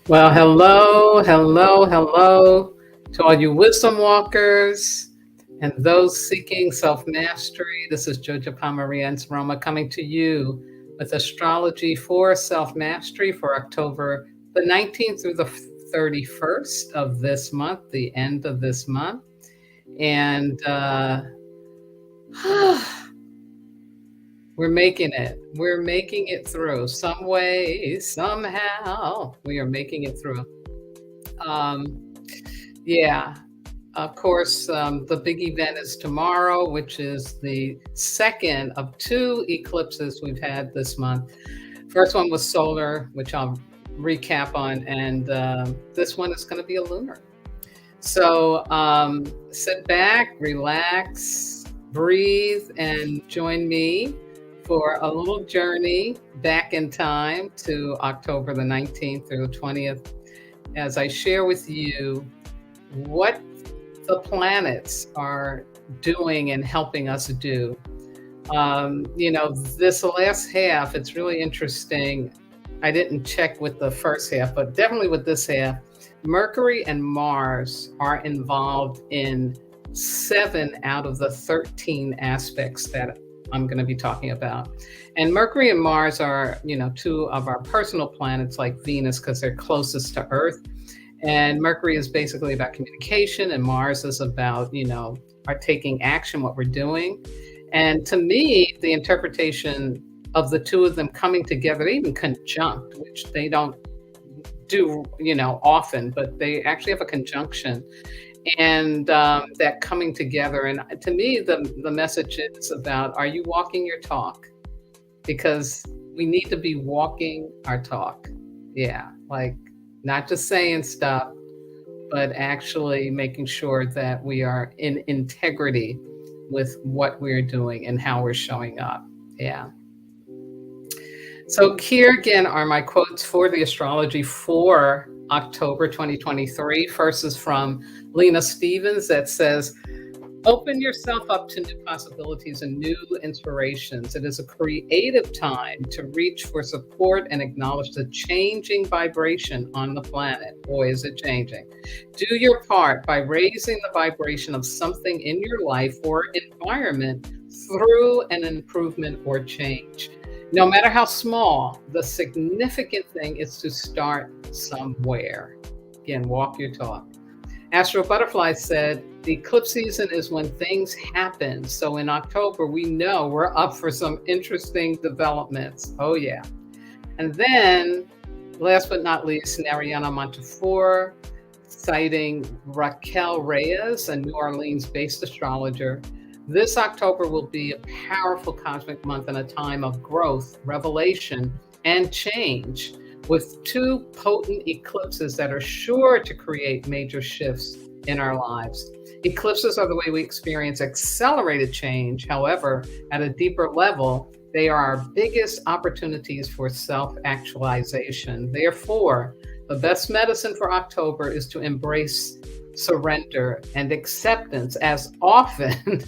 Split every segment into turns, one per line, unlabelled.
Well, hello to all you wisdom walkers and those seeking self mastery. This is Jojopah Maria and Roma coming to you with astrology for self mastery for October the 19th through the 31st of this month, the end of this month. And we're making it. We're making it through some way, somehow. We are making it through. Um, yeah, of course, the big event is tomorrow, which is the second of two eclipses we've had this month. First one was solar, which I'll recap on, and this one is going to be a lunar. So sit back, relax, breathe, and join me for a little journey back in time to October the 19th through the 20th as I share with you what the planets are doing and helping us do. This last half, it's really interesting. I didn't check with the first half, but definitely with this half, Mercury and Mars are involved in 7 out of the 13 aspects that I'm going to be talking about. And Mercury and Mars are, two of our personal planets like Venus because they're closest to Earth. And Mercury is basically about communication, and Mars is about, our taking action, what we're doing. And to me, the interpretation of the two of them coming together, even conjunct, which they don't do, often, but they actually have a conjunction, and that coming together. And to me, the message is about, are you walking your talk? Because we need to be walking our talk. Yeah, like not just saying stuff, but actually making sure that we are in integrity with what we're doing and how we're showing up. Yeah. So here again are my quotes for the astrology for October 2023. First is from Lena Stevens that says, open yourself up to new possibilities and new inspirations. It is a creative time to reach for support and acknowledge the changing vibration on the planet. Boy, is it changing. Do your part by raising the vibration of something in your life or environment through an improvement or change. No matter how small, the significant thing is to start somewhere. Again, walk your talk. Astro Butterfly said, the eclipse season is when things happen. So in October, we know we're up for some interesting developments. Oh, yeah. And then, last but not least, Nariana Montefiore, citing Raquel Reyes, a New Orleans-based astrologer. This October will be a powerful cosmic month and a time of growth, revelation, and change, with 2 potent eclipses that are sure to create major shifts in our lives. Eclipses are the way we experience accelerated change. However, at a deeper level, they are our biggest opportunities for self-actualization. Therefore, the best medicine for October is to embrace surrender and acceptance, as often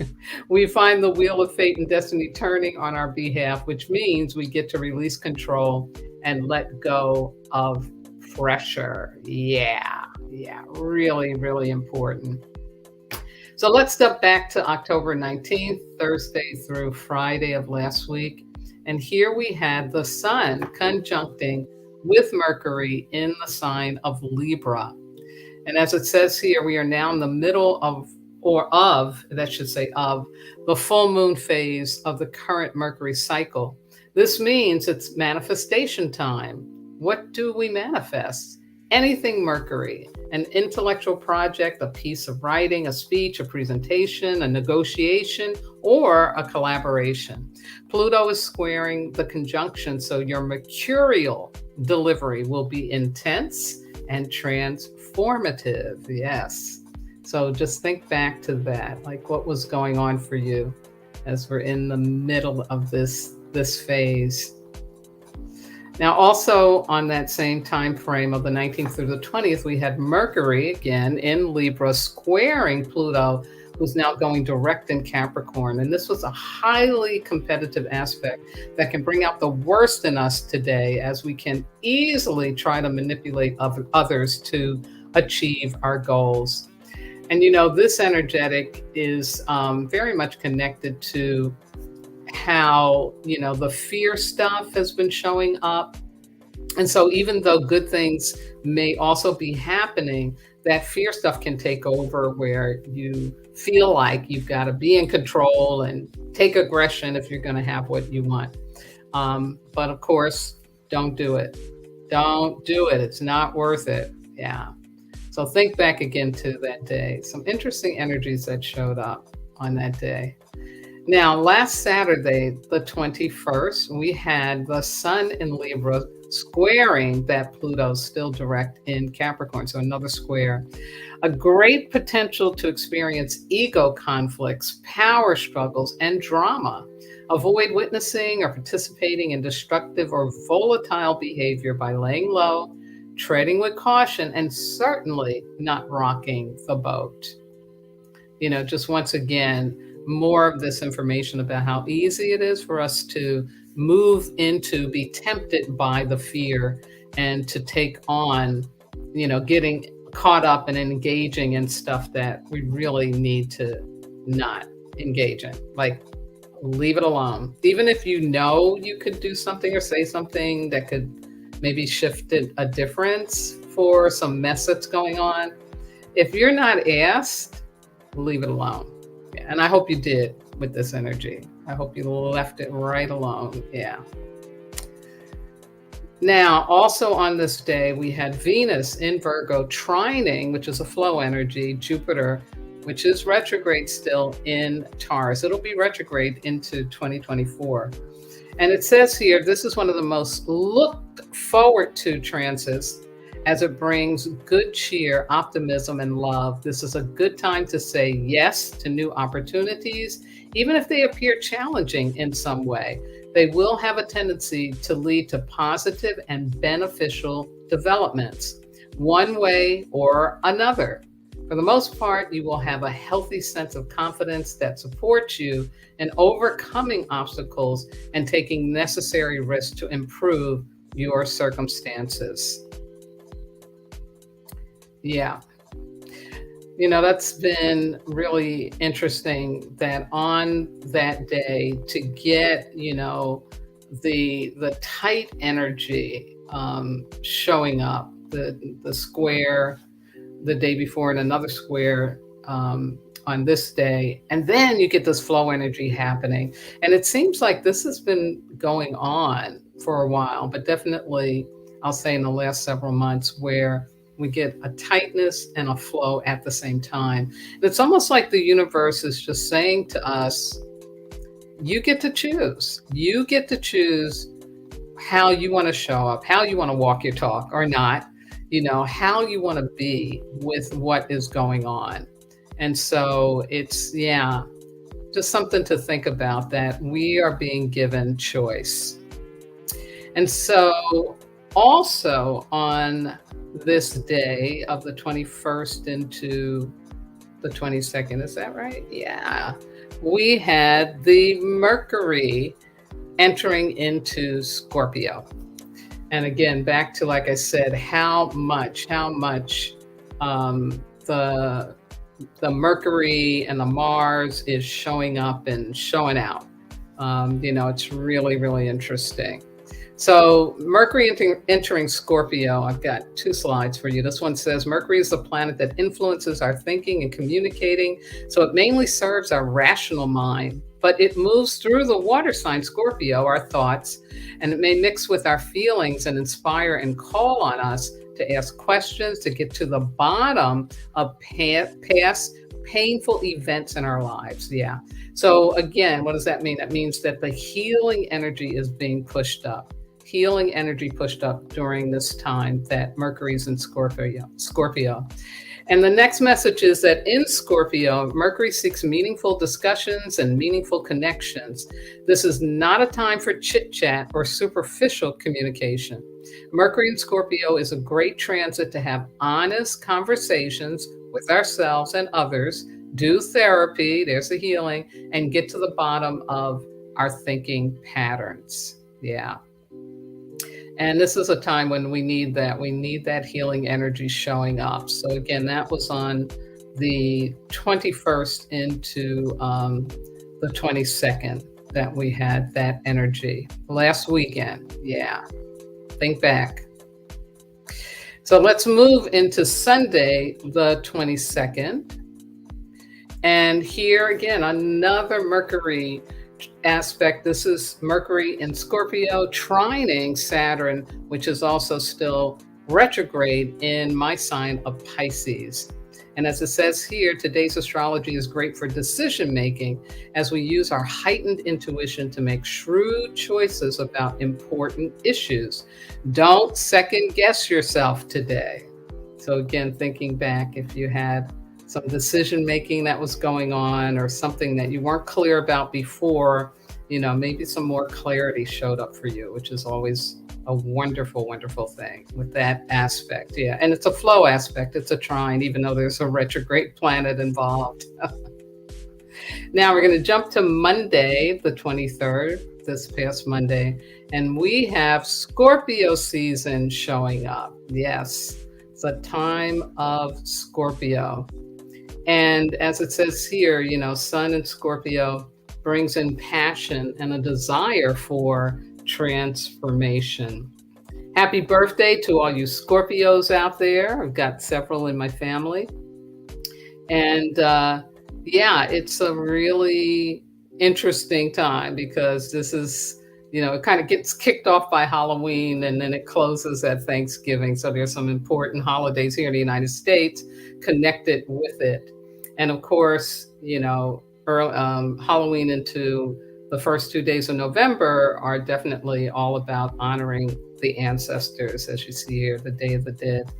we find the wheel of fate and destiny turning on our behalf, which means we get to release control and let go of pressure. Yeah, really, really important. So let's step back to October 19th, Thursday through Friday of last week. And here we had the sun conjuncting with Mercury in the sign of Libra. And as it says here, we are now in the middle of the full moon phase of the current Mercury cycle. This means it's manifestation time. What do we manifest? Anything Mercury, an intellectual project, a piece of writing, a speech, a presentation, a negotiation, or a collaboration. Pluto is squaring the conjunction, so your mercurial delivery will be intense and transformative. Yes. So just think back to that, like what was going on for you as we're in the middle of this phase. Now, also on that same time frame of the 19th through the 20th, we had Mercury again in Libra squaring Pluto who's now going direct in Capricorn. And this was a highly competitive aspect that can bring out the worst in us today, as we can easily try to manipulate others to achieve our goals. And this energetic is very much connected to how, the fear stuff has been showing up. And so even though good things may also be happening, that fear stuff can take over, where you feel like you've got to be in control and take aggression if you're going to have what you want. But of course, don't do it. Don't do it. It's not worth it. Yeah. So think back again to that day. Some interesting energies that showed up on that day. Now, last Saturday, the 21st, we had the Sun in Libra squaring that Pluto's still direct in Capricorn, so another square. A great potential to experience ego conflicts, power struggles, and drama. Avoid witnessing or participating in destructive or volatile behavior by laying low, treading with caution, and certainly not rocking the boat. Just once again, more of this information about how easy it is for us to move into, be tempted by the fear, and to take on, getting caught up and engaging in stuff that we really need to not engage in. Like, leave it alone. Even if you could do something or say something that could maybe shift a difference for some mess that's going on, if you're not asked, leave it alone. Yeah, and I hope you did with this energy. I hope you left it right alone. Yeah. Now, also on this day, we had Venus in Virgo trining, which is a flow energy, Jupiter, which is retrograde still in Taurus. It'll be retrograde into 2024. And it says here, this is one of the most looked forward to transits, as it brings good cheer, optimism, and love. This is a good time to say yes to new opportunities, even if they appear challenging in some way. They will have a tendency to lead to positive and beneficial developments, one way or another. For the most part, you will have a healthy sense of confidence that supports you in overcoming obstacles and taking necessary risks to improve your circumstances. Yeah. That's been really interesting, that on that day to get, the tight energy showing up, the square the day before and another square on this day. And then you get this flow energy happening. And it seems like this has been going on for a while, but definitely I'll say in the last several months, where we get a tightness and a flow at the same time. And it's almost like the universe is just saying to us, you get to choose. You get to choose how you want to show up, how you want to walk your talk or not, how you want to be with what is going on. And so it's, just something to think about, that we are being given choice. And so also on this day of the 21st into the 22nd, is that right? Yeah. We had the Mercury entering into Scorpio. And again, back to, like I said, how much the Mercury and the Mars is showing up and showing out. It's really, really interesting. So Mercury entering Scorpio, I've got 2 slides for you. This one says, Mercury is the planet that influences our thinking and communicating. So it mainly serves our rational mind, but it moves through the water sign Scorpio, our thoughts, and it may mix with our feelings and inspire and call on us to ask questions, to get to the bottom of past painful events in our lives. Yeah. So again, what does that mean? That means that the healing energy is being pushed up. Healing energy pushed up during this time that Mercury's in Scorpio. And the next message is that in Scorpio, Mercury seeks meaningful discussions and meaningful connections. This is not a time for chit chat or superficial communication. Mercury in Scorpio is a great transit to have honest conversations with ourselves and others, do therapy, there's the healing, and get to the bottom of our thinking patterns. Yeah. And this is a time when we need that. We need that healing energy showing up. So again, that was on the 21st into the 22nd that we had that energy last weekend. Yeah. Think back. So let's move into Sunday, the 22nd. And here again, another Mercury aspect. This is Mercury in Scorpio trining Saturn, which is also still retrograde in my sign of Pisces. And as it says here, today's astrology is great for decision making as we use our heightened intuition to make shrewd choices about important issues. Don't second guess yourself today. So again, thinking back, if you had some decision making that was going on or something that you weren't clear about before, maybe some more clarity showed up for you, which is always a wonderful, wonderful thing with that aspect. Yeah. And it's a flow aspect. It's a trine, even though there's a retrograde planet involved. Now we're going to jump to Monday, the 23rd, this past Monday, and we have Scorpio season showing up. Yes. It's a time of Scorpio. And as it says here, Sun in Scorpio brings in passion and a desire for transformation. Happy birthday to all you Scorpios out there. I've got several in my family. And it's a really interesting time because this is, it kind of gets kicked off by Halloween and then it closes at Thanksgiving. So there's some important holidays here in the United States connected with it. And of course, Halloween into the first 2 days of November are definitely all about honoring the ancestors, as you see here, the Day of the Dead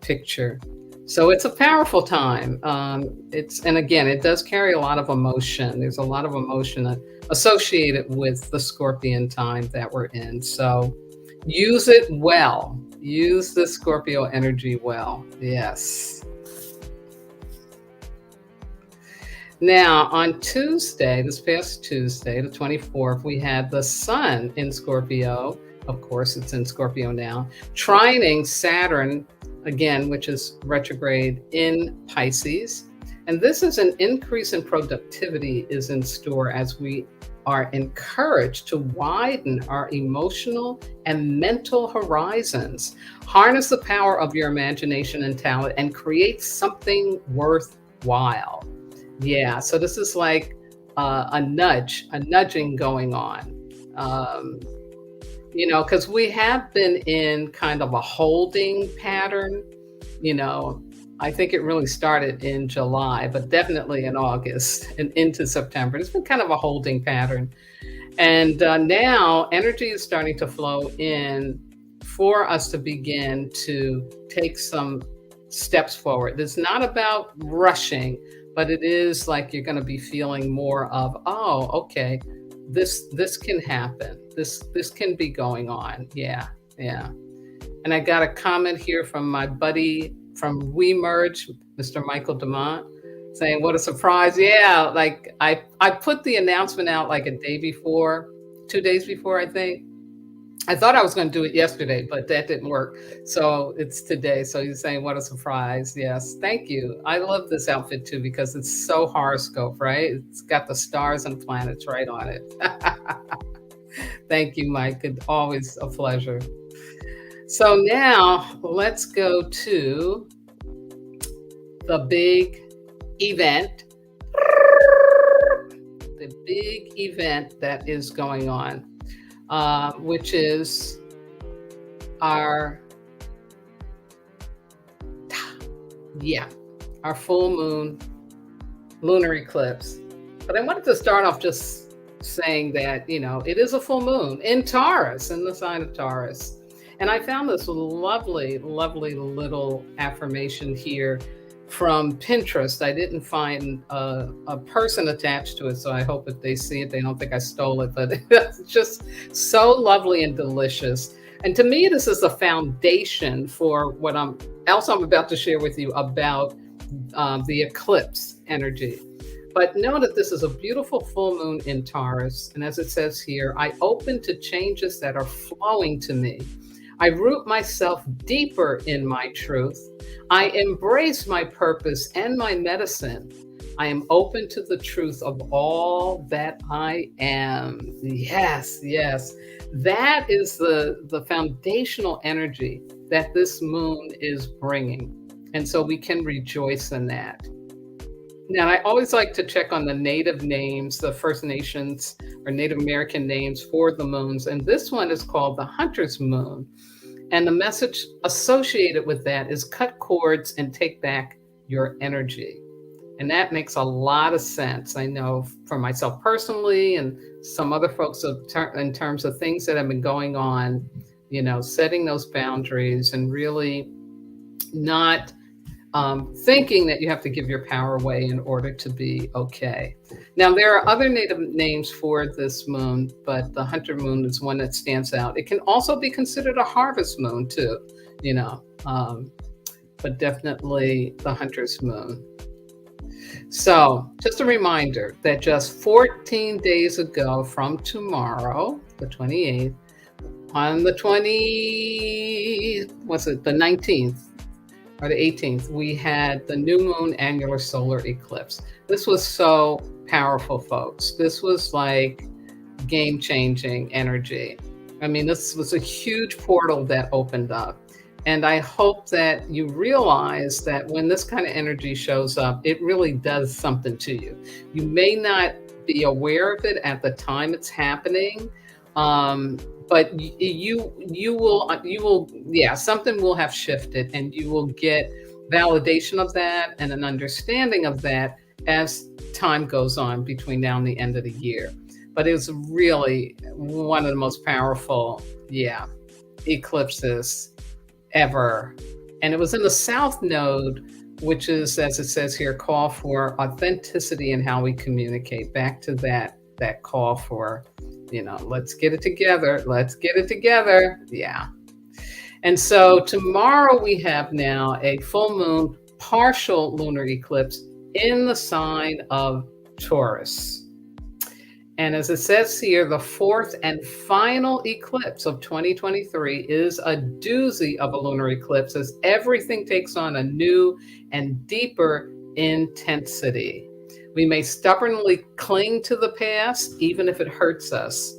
picture. So it's a powerful time. And again, it does carry a lot of emotion. There's a lot of emotion associated with the Scorpion time that we're in. So use it well. Use the Scorpio energy well. Yes. Now, on Tuesday, this past Tuesday, the 24th, we had the Sun in Scorpio. Of course, it's in Scorpio now, trining Saturn, again, which is retrograde in Pisces. And this is an increase in productivity is in store as we are encouraged to widen our emotional and mental horizons. Harness the power of your imagination and talent and create something worthwhile. Yeah, so this is like a nudging going on. Because we have been in kind of a holding pattern. I think it really started in July, but definitely in August and into September. It's been kind of a holding pattern. And now energy is starting to flow in for us to begin to take some steps forward. It's not about rushing, but it is like you're going to be feeling more of, oh, okay, this can happen. This can be going on. Yeah. And I got a comment here from my buddy from We Merge, Mr. Michael DeMont, saying, what a surprise. Yeah, like I put the announcement out like a day before, 2 days before, I think. I thought I was going to do it yesterday, but that didn't work. So it's today. So he's saying, what a surprise. Yes. Thank you. I love this outfit too, because it's so horoscope, right? It's got the stars and planets right on it. Thank you, Mike. It's always a pleasure. So now let's go to the big event. The big event that is going on. Which is our full moon lunar eclipse. But I wanted to start off just saying that, it is a full moon in Taurus, in the sign of Taurus. And I found this lovely, lovely little affirmation here from Pinterest. I didn't find a person attached to it, so I hope if they see it, they don't think I stole it, but it's just so lovely and delicious. And to me, this is the foundation for what I'm about to share with you about the eclipse energy. But know that this is a beautiful full moon in Taurus. And as it says here, I open to changes that are flowing to me. I root myself deeper in my truth. I embrace my purpose and my medicine. I am open to the truth of all that I am. Yes, yes. That is the foundational energy that this moon is bringing. And so we can rejoice in that. Now, I always like to check on the native names, the First Nations or Native American names for the moons. And this one is called the Hunter's Moon. And the message associated with that is cut cords and take back your energy. And that makes a lot of sense. I know for myself personally and some other folks in terms of things that have been going on, setting those boundaries and really not thinking that you have to give your power away in order to be okay. Now, there are other native names for this moon, but the Hunter Moon is one that stands out. It can also be considered a harvest moon too, but definitely the Hunter's Moon. So just a reminder that just 14 days ago from tomorrow, the 28th, on the 19th, or the 18th, we had the new moon annular solar eclipse. This was so powerful, folks. This was like game-changing energy. I mean, this was a huge portal that opened up. And I hope that you realize that when this kind of energy shows up, it really does something to you. You may not be aware of it at the time it's happening, but you will, something will have shifted, and you will get validation of that and an understanding of that as time goes on between now and the end of the year. But it's really one of the most powerful, eclipses ever. And it was in the South Node, which is, as it says here, call for authenticity in how we communicate. Back to that call for, let's get it together. Let's get it together. Yeah. And so tomorrow we have now a full moon partial lunar eclipse in the sign of Taurus. And as it says here, the fourth and final eclipse of 2023 is a doozy of a lunar eclipse as everything takes on a new and deeper intensity. We may stubbornly cling to the past, even if it hurts us.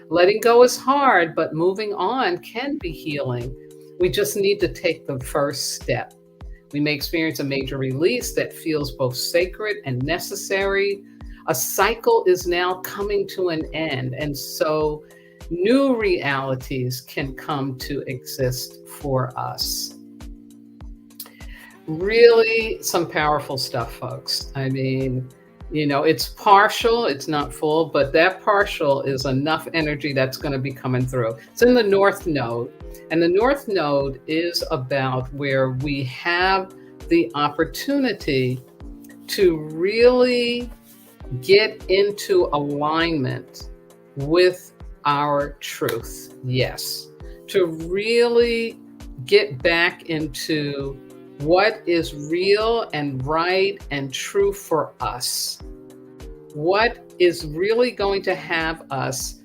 Letting go is hard, but moving on can be healing. We just need to take the first step. We may experience a major release that feels both sacred and necessary. A cycle is now coming to an end, and so new realities can come to exist for us. Really some powerful stuff, folks. I mean, it's partial, it's not full, but that partial is enough energy that's going to be coming through. It's in the North Node, and the North Node is about where we have the opportunity to really get into alignment with our truth. Yes. To really get back into what is real and right and true for us. What is really going to have us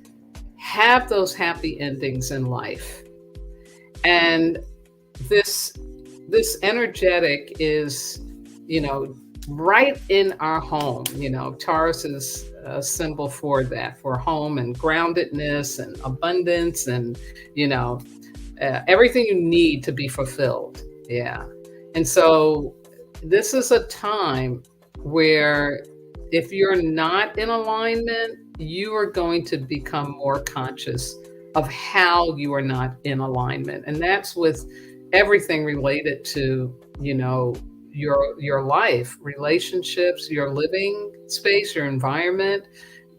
have those happy endings in life. And this energetic is, right in our home. Taurus is a symbol for that, for home and groundedness and abundance and, everything you need to be fulfilled. Yeah. And so this is a time where if you're not in alignment, you are going to become more conscious of how you are not in alignment. And that's with everything related to, your life, relationships, your living space, your environment,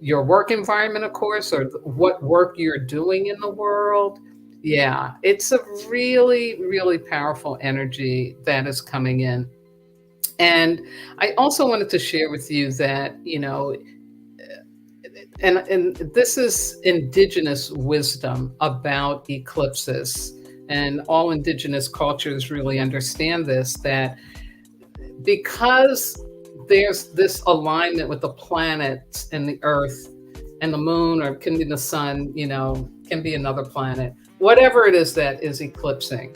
your work environment, of course, or what work you're doing in the world. Yeah, it's a really, really powerful energy that is coming in. And I also wanted to share with you that, and this is indigenous wisdom about eclipses, and all indigenous cultures really understand this, that because there's this alignment with the planets and the Earth and the moon, or it can be the sun, can be another planet, whatever it is that is eclipsing.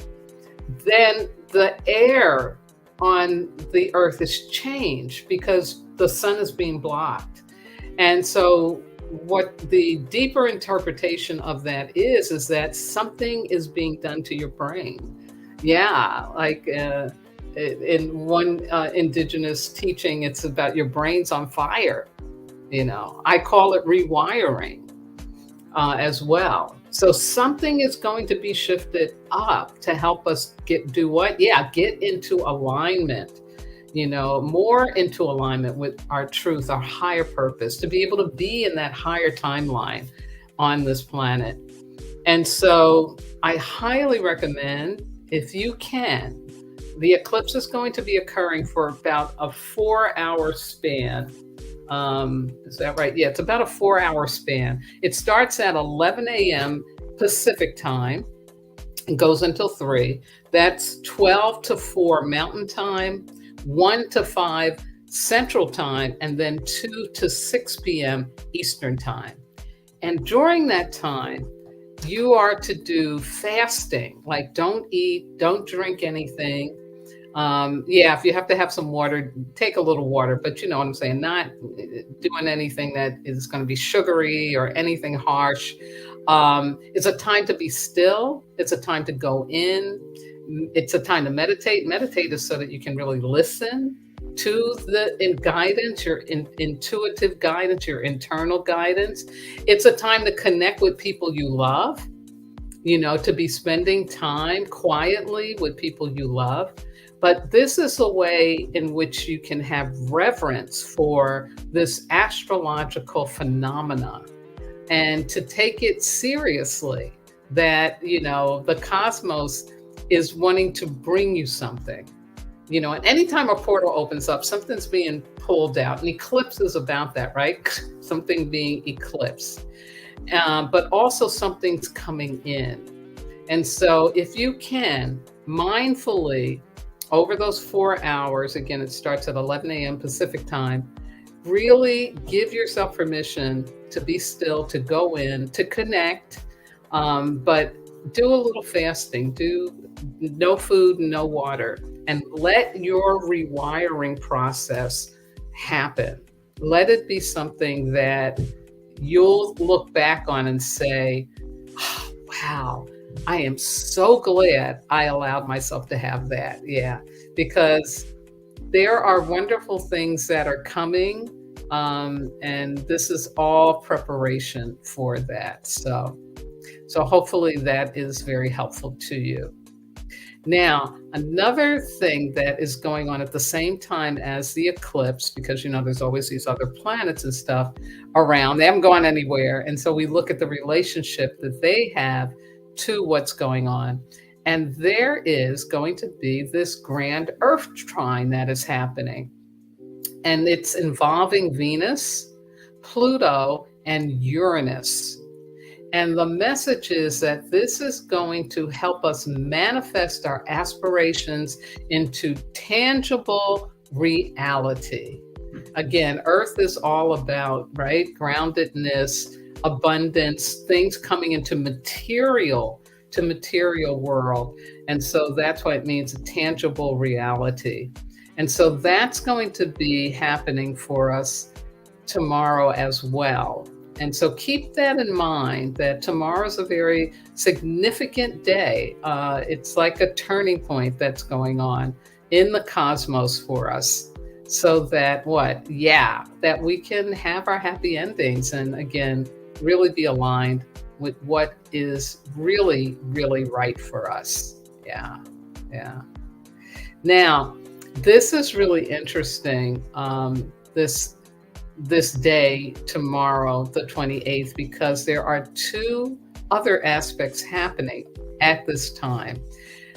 Then the air on the Earth is changed because the sun is being blocked. And so, what the deeper interpretation of that is that something is being done to your brain. Yeah, like in one indigenous teaching, it's about your brain's on fire. I call it rewiring as well. So something is going to be shifted up to help us do what? Yeah, get into alignment, more into alignment with our truth, our higher purpose, to be able to be in that higher timeline on this planet. And so I highly recommend, if you can, the eclipse is going to be occurring for about a 4-hour span. Is that right? Yeah, it's about a 4-hour span. It starts at 11 a.m. Pacific time and goes until 3. That's 12 to 4 Mountain Time, 1 to 5 Central Time, and then 2 to 6 p.m. Eastern Time. And during that time, you are to do fasting, like don't eat, don't drink anything. Yeah, if you have to have some water, take a little water, but you know what I'm saying, not doing anything that is going to be sugary or anything harsh. It's a time to be still. It's a time to go in. It's a time to meditate. Meditate is so that you can really listen to the guidance, your intuitive guidance, your internal guidance. It's a time to connect with people you love, to be spending time quietly with people you love. But this is a way in which you can have reverence for this astrological phenomena and to take it seriously, that, the cosmos is wanting to bring you something. And anytime a portal opens up, something's being pulled out. An eclipse is about that, right? Something being eclipsed. But also something's coming in. And so if you can mindfully, over those 4 hours, again, it starts at 11 a.m. Pacific time, really give yourself permission to be still, to go in, to connect, but do a little fasting, do no food, no water, and let your rewiring process happen. Let it be something that you'll look back on and say, oh, wow, I am so glad I allowed myself to have that. Yeah, because there are wonderful things that are coming. And this is all preparation for that. So hopefully that is very helpful to you. Now, another thing that is going on at the same time as the eclipse, because, there's always these other planets and stuff around, they haven't gone anywhere. And so we look at the relationship that they have to what's going on. And there is going to be this grand Earth trine that is happening. And it's involving Venus, Pluto, and Uranus. And the message is that this is going to help us manifest our aspirations into tangible reality. Again, Earth is all about, right, groundedness, abundance, things coming into material world. And so that's what it means, a tangible reality. And so that's going to be happening for us tomorrow as well. And so keep that in mind, that tomorrow is a very significant day. It's like a turning point that's going on in the cosmos for us, so that that we can have our happy endings and, again, really be aligned with what is really, really right for us. Yeah. Now, this is really interesting, this day tomorrow, the 28th, because there are 2 other aspects happening at this time.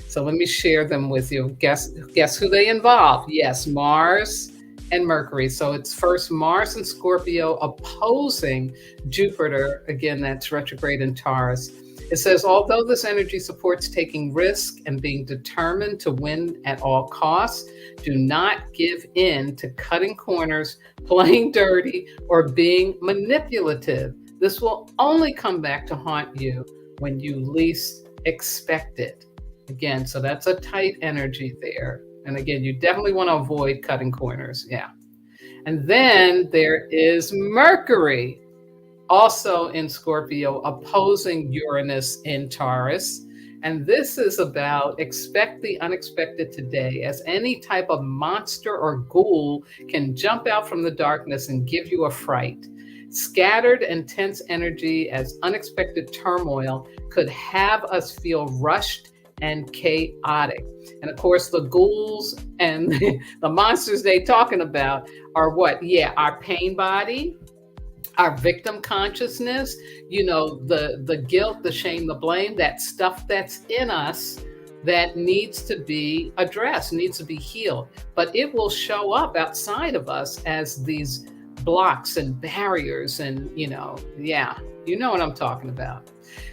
So let me share them with you. Guess who they involve? Yes, Mars and Mercury. So it's first Mars in Scorpio opposing Jupiter. Again, that's retrograde in Taurus. It says, although this energy supports taking risk and being determined to win at all costs, do not give in to cutting corners, playing dirty, or being manipulative. This will only come back to haunt you when you least expect it. Again, so that's a tight energy there. And again, you definitely want to avoid cutting corners. Yeah. And then there is Mercury, also in Scorpio, opposing Uranus in Taurus. And this is about expect the unexpected today, as any type of monster or ghoul can jump out from the darkness and give you a fright. Scattered and tense energy as unexpected turmoil could have us feel rushed and chaotic. And of course, the ghouls and the monsters they talking about are what? Yeah, our pain body, our victim consciousness, the guilt, the shame, the blame, that stuff that's in us that needs to be addressed, needs to be healed. But it will show up outside of us as these blocks and barriers and, you know what I'm talking about.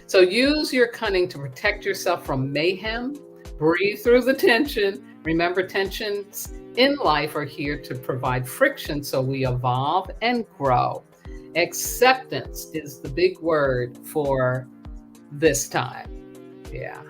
So use your cunning to protect yourself from mayhem. Breathe through the tension. Remember, tensions in life are here to provide friction so we evolve and grow. Acceptance is the big word for this time. Yeah.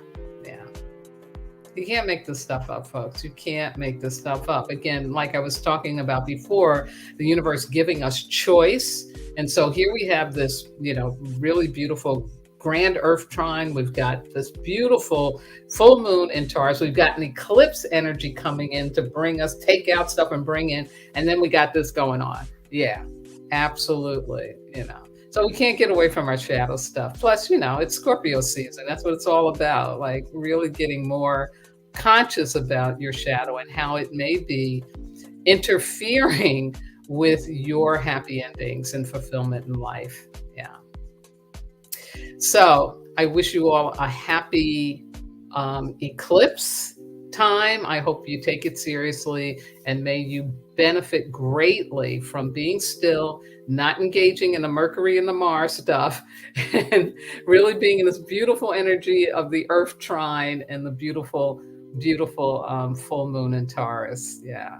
You can't make this stuff up, folks. You can't make this stuff up. Again, like I was talking about before, the universe giving us choice. And so here we have this, really beautiful grand Earth trine. We've got this beautiful full moon in Taurus. We've got an eclipse energy coming in to bring us, take out stuff and bring in. And then we got this going on. Yeah, absolutely. So we can't get away from our shadow stuff. Plus, it's Scorpio season. That's what it's all about. Like really getting more conscious about your shadow and how it may be interfering with your happy endings and fulfillment in life. Yeah. So I wish you all a happy eclipse time. I hope you take it seriously and may you benefit greatly from being still, not engaging in the Mercury and the Mars stuff, and really being in this beautiful energy of the Earth trine and the beautiful full moon in Taurus. Yeah.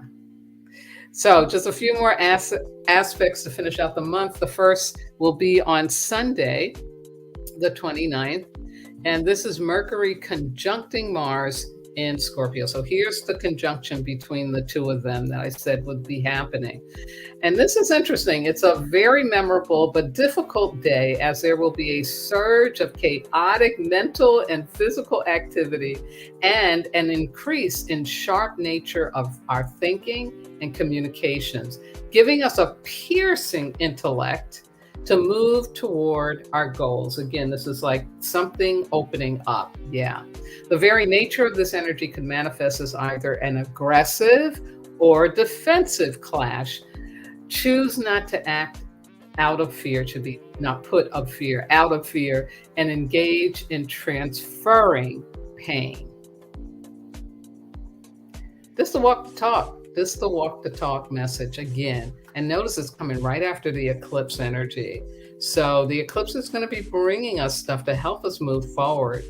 So just a few more aspects to finish out the month. The first will be on Sunday, the 29th. And this is Mercury conjuncting Mars in Scorpio. So here's the conjunction between the two of them that I said would be happening. And this is interesting. It's a very memorable but difficult day, as there will be a surge of chaotic mental and physical activity and an increase in sharp nature of our thinking and communications, giving us a piercing intellect to move toward our goals. Again, this is like something opening up. Yeah. The very nature of this energy can manifest as either an aggressive or defensive clash. Choose not to act out of fear, to be not put of fear, out of fear, and engage in transferring pain. This is the walk the talk. This is the walk the talk message again. And notice it's coming right after the eclipse energy. So the eclipse is going to be bringing us stuff to help us move forward.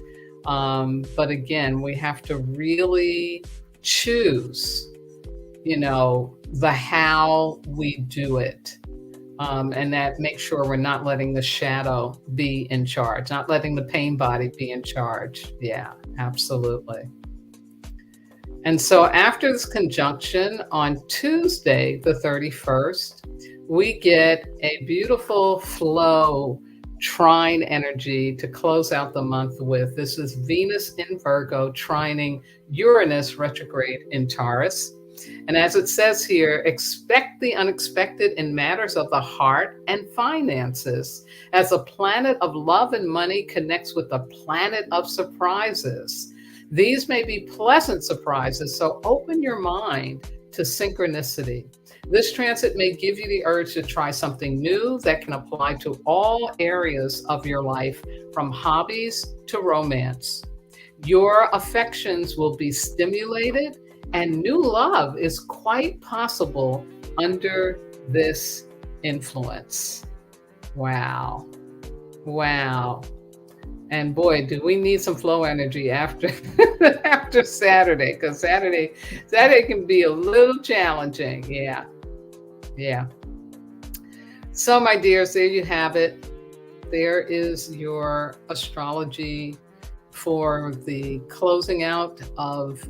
But again, we have to really choose, the how we do it. And that make sure we're not letting the shadow be in charge, not letting the pain body be in charge. Yeah, absolutely. And so after this conjunction on Tuesday, the 31st, we get a beautiful flow trine energy to close out the month with. This is Venus in Virgo trining Uranus retrograde in Taurus. And as it says here, expect the unexpected in matters of the heart and finances, as a planet of love and money connects with the planet of surprises. These may be pleasant surprises, so open your mind to synchronicity. This transit may give you the urge to try something new that can apply to all areas of your life, from hobbies to romance. Your affections will be stimulated, and new love is quite possible under this influence. Wow. And boy, do we need some flow energy after after Saturday, because Saturday can be a little challenging. Yeah, yeah. So, my dears, there you have it. There is your astrology for the closing out of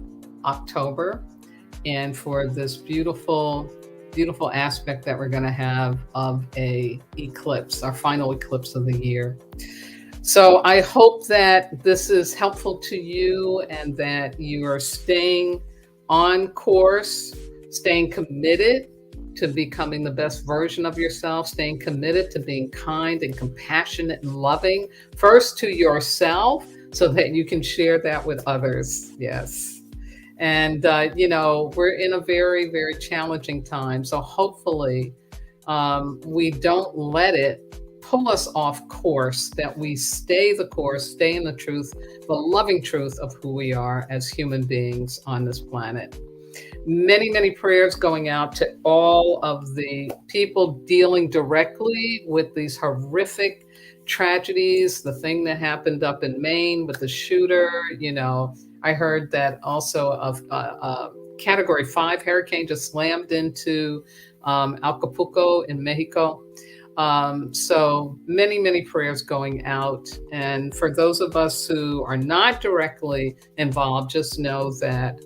October, and for this beautiful, beautiful aspect that we're going to have of a eclipse, our final eclipse of the year. So I hope that this is helpful to you and that you are staying on course, staying committed to becoming the best version of yourself, staying committed to being kind and compassionate and loving, first to yourself, so that you can share that with others. Yes. And, we're in a very, very challenging time. So hopefully, we don't let it pull us off course, that we stay the course, stay in the truth, the loving truth of who we are as human beings on this planet. Many, many prayers going out to all of the people dealing directly with these horrific tragedies. The thing that happened up in Maine with the shooter, I heard that also a Category 5 hurricane just slammed into Acapulco in Mexico. So many, many prayers going out. And for those of us who are not directly involved, just know that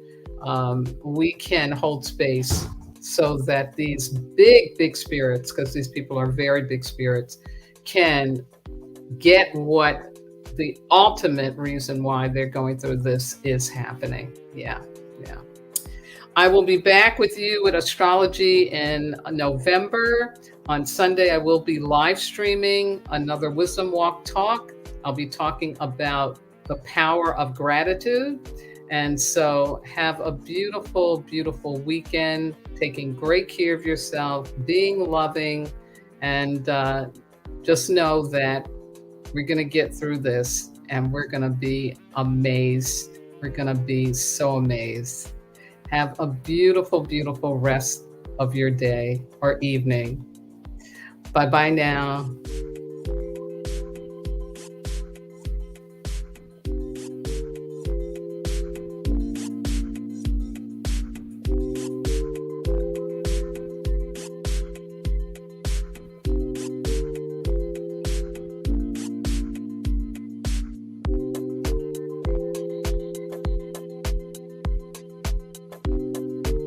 we can hold space so that these big, big spirits, because these people are very big spirits, can get what the ultimate reason why they're going through this is happening. Yeah, yeah. I will be back with you with astrology in November. On Sunday, I will be live streaming another Wisdom Walk talk. I'll be talking about the power of gratitude. And so have a beautiful, beautiful weekend, taking great care of yourself, being loving, and just know that we're going to get through this and we're going to be amazed. We're going to be so amazed. Have a beautiful, beautiful rest of your day or evening. Bye-bye now.